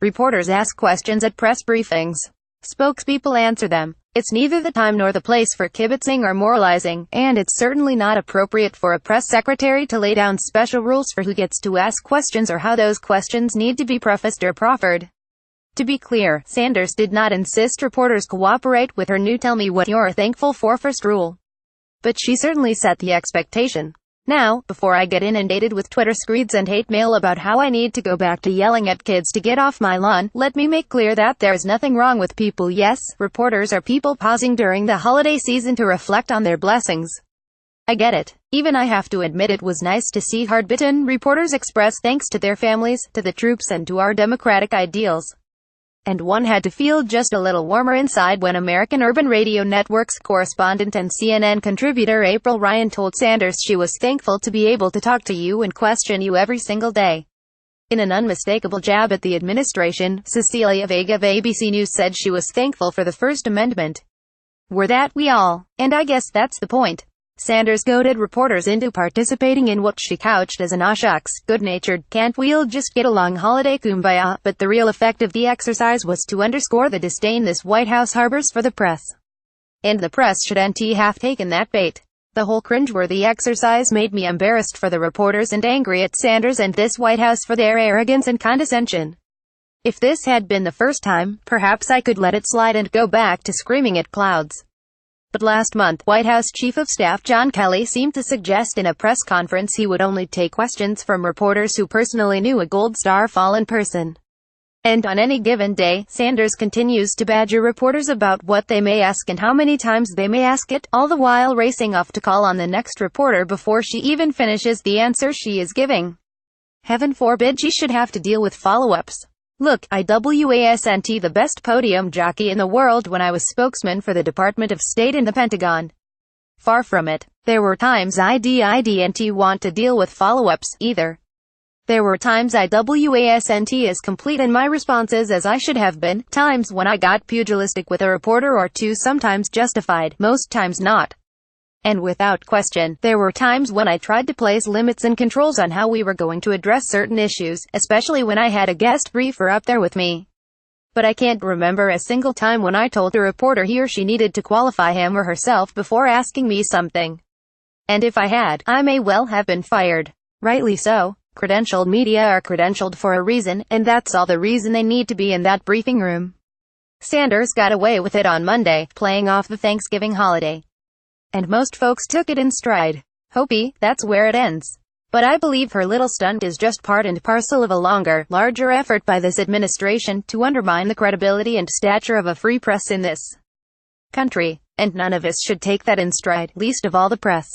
Reporters ask questions at press briefings. Spokespeople answer them. It's neither the time nor the place for kibitzing or moralizing, and it's certainly not appropriate for a press secretary to lay down special rules for who gets to ask questions or how those questions need to be prefaced or proffered. To be clear, Sanders did not insist reporters cooperate with her new "tell me what you're thankful for" first rule. But she certainly set the expectation. Now, before I get inundated with Twitter screeds and hate mail about how I need to go back to yelling at kids to get off my lawn, let me make clear that there's nothing wrong with people. Yes, reporters are people pausing during the holiday season to reflect on their blessings. I get it. Even I have to admit it was nice to see hard-bitten reporters express thanks to their families, to the troops, and to our democratic ideals. And one had to feel just a little warmer inside when American Urban Radio Network's correspondent and CNN contributor April Ryan told Sanders she was thankful to be able to talk to you and question you every single day. In an unmistakable jab at the administration, Cecilia Vega of ABC News said she was thankful for the First Amendment. Were that we all? And I guess that's the point. Sanders goaded reporters into participating in what she couched as an "aw shucks, good-natured, can't we'll just get along holiday kumbaya," but the real effect of the exercise was to underscore the disdain this White House harbors for the press. And the press shouldn't have taken that bait. The whole cringeworthy exercise made me embarrassed for the reporters and angry at Sanders and this White House for their arrogance and condescension. If this had been the first time, perhaps I could let it slide and go back to screaming at clouds. But last month, White House Chief of Staff John Kelly seemed to suggest in a press conference he would only take questions from reporters who personally knew a Gold Star fall in person. And on any given day, Sanders continues to badger reporters about what they may ask and how many times they may ask it, all the while racing off to call on the next reporter before she even finishes the answer she is giving. Heaven forbid she should have to deal with follow-ups. Look, I wasn't the best podium jockey in the world when I was spokesman for the Department of State and the Pentagon. Far from it. There were times I didn't want to deal with follow-ups, either. There were times I wasn't as complete in my responses as I should have been, times when I got pugilistic with a reporter or two, sometimes justified, most times not. And without question, there were times when I tried to place limits and controls on how we were going to address certain issues, especially when I had a guest briefer up there with me. But I can't remember a single time when I told a reporter he or she needed to qualify him or herself before asking me something. And if I had, I may well have been fired. Rightly so. Credentialed media are credentialed for a reason, and that's all the reason they need to be in that briefing room. Sanders got away with it on Monday, playing off the Thanksgiving holiday. And most folks took it in stride. Hope that's where it ends. But I believe her little stunt is just part and parcel of a longer, larger effort by this administration to undermine the credibility and stature of a free press in this country. And none of us should take that in stride, least of all the press.